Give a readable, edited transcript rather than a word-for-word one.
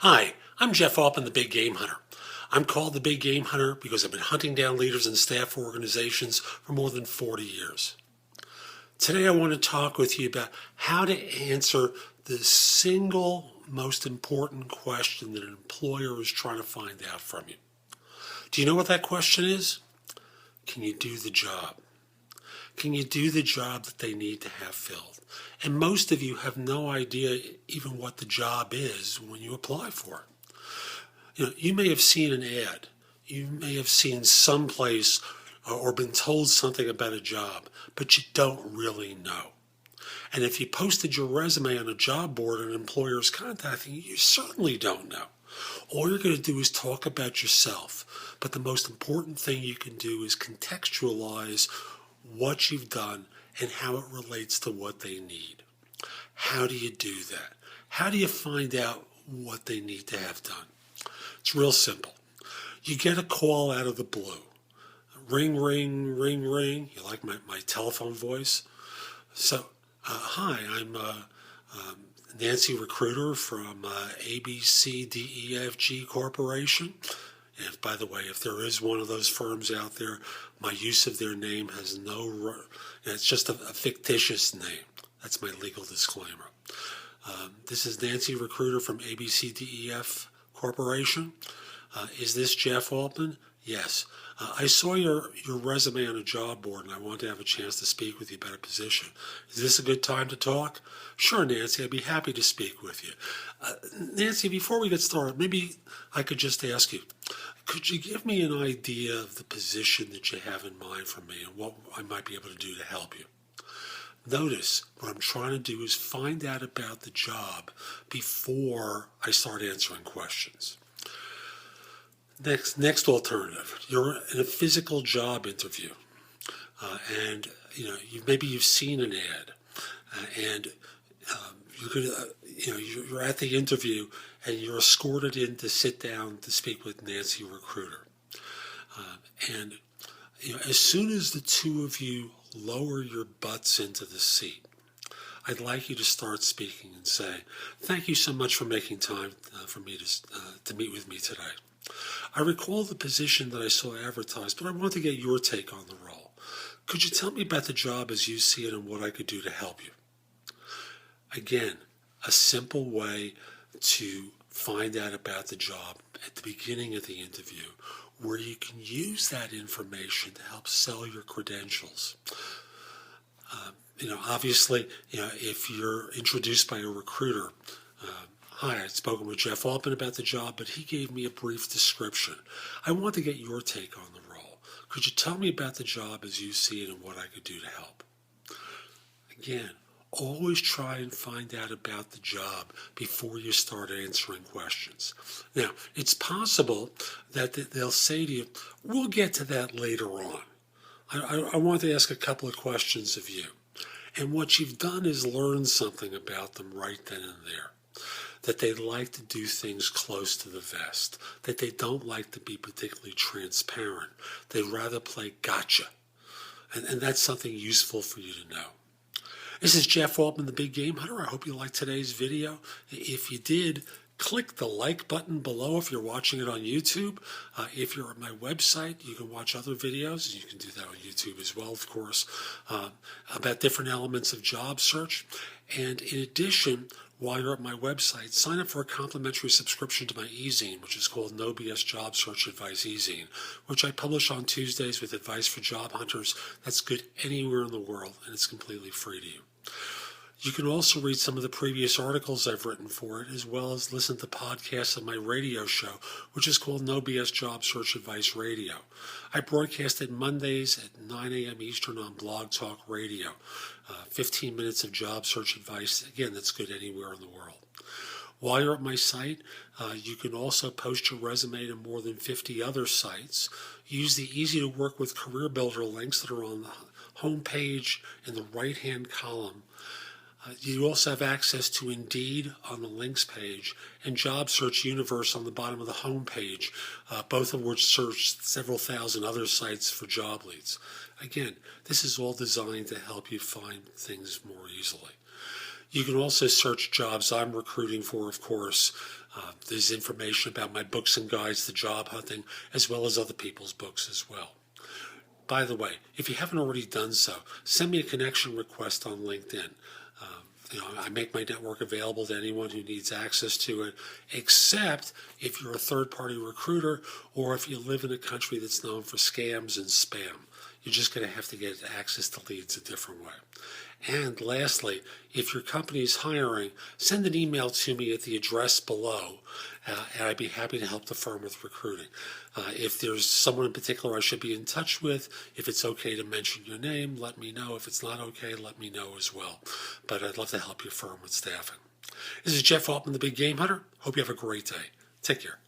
Hi, I'm Jeff Altman, the Big Game Hunter. I'm called the Big Game Hunter because I've been hunting down leaders and staff for organizations for more than 40 years. Today I want to talk with you about how to answer the single most important question that an employer is trying to find out from you. Do you know what that question is? Can you do the job? Can you do the job that they need to have filled? And most of you have no idea even what the job is when you apply for it. You may have seen an ad. You may have seen someplace or been told something about a job, but you don't really know. And if you posted your resume on a job board and an employer is contacting you, you certainly don't know. All you're going to do is talk about yourself. But the most important thing you can do is contextualize what you've done and how it relates to what they need. How do you do that? How do you find out what they need to have done? It's real simple. You get a call out of the blue. Ring, ring, ring, ring. You like my telephone voice? So, hi, I'm Nancy Recruiter from ABCDEFG Corporation. And by the way, if there is one of those firms out there, my use of their name has it's just a fictitious name. That's my legal disclaimer. This is Nancy Recruiter from ABCDEF Corporation. Is this Jeff Altman? Yes. I saw your resume on a job board and I wanted to have a chance to speak with you about a position. Is this a good time to talk? Sure, Nancy, I'd be happy to speak with you. Nancy, before we get started, maybe I could just ask you, could you give me an idea of the position that you have in mind for me and what I might be able to do to help you? Notice what I'm trying to do is find out about the job before I start answering questions. Next alternative, you're in a physical job interview, and maybe you've seen an ad, and you're at the interview and you're escorted in to sit down to speak with Nancy Recruiter, and as soon as the two of you lower your butts into the seat, I'd like you to start speaking and say, "Thank you so much for making time for me to meet with me today. I recall the position that I saw advertised, but I want to get your take on the role. Could you tell me about the job as you see it and what I could do to help you?" Again, a simple way to find out about the job at the beginning of the interview, where you can use that information to help sell your credentials. Obviously, if you're introduced by a recruiter, "Hi, I'd spoken with Jeff Altman about the job, but he gave me a brief description. I want to get your take on the role. Could you tell me about the job as you see it and what I could do to help?" Again, always try and find out about the job before you start answering questions. Now, it's possible that they'll say to you, "We'll get to that later on. I want to ask a couple of questions of you." And what you've done is learn something about them right then and there. That they like to do things close to the vest, that they don't like to be particularly transparent. They'd rather play gotcha. And that's something useful for you to know. This is Jeff Altman, the Big Game Hunter. I hope you liked today's video. If you did, click the like button below if you're watching it on YouTube. If you're at my website, you can watch other videos. You can do that on YouTube as well, of course, about different elements of job search. And in addition, while you're at my website, sign up for a complimentary subscription to my e-zine, which is called No BS Job Search Advice e-zine, which I publish on Tuesdays with advice for job hunters that's good anywhere in the world, and it's completely free to you. You can also read some of the previous articles I've written for it, as well as listen to podcasts of my radio show, which is called No BS Job Search Advice Radio. I broadcast it Mondays at 9 a.m. Eastern on Blog Talk Radio. 15 minutes of job search advice. Again, that's good anywhere in the world. While you're at my site, you can also post your resume to more than 50 other sites. Use the easy to work with career builder links that are on the home page in the right-hand column. You also have access to Indeed on the links page and Job Search Universe on the bottom of the home page, both of which search several thousand other sites for job leads. Again, this is all designed to help you find things more easily. You can also search jobs I'm recruiting for, of course, There's information about my books and guides to job hunting, as well as other people's books as well. By the way, if you haven't already done so, send me a connection request on LinkedIn. I make my network available to anyone who needs access to it, except if you're a third-party recruiter or if you live in a country that's known for scams and spam. You're just going to have to get access to leads a different way. And lastly, if your company is hiring, send an email to me at the address below, and I'd be happy to help the firm with recruiting. If there's someone in particular I should be in touch with, if it's okay to mention your name, let me know. If it's not okay, let me know as well. But I'd love to help your firm with staffing. This is Jeff Altman, the Big Game Hunter. Hope you have a great day. Take care.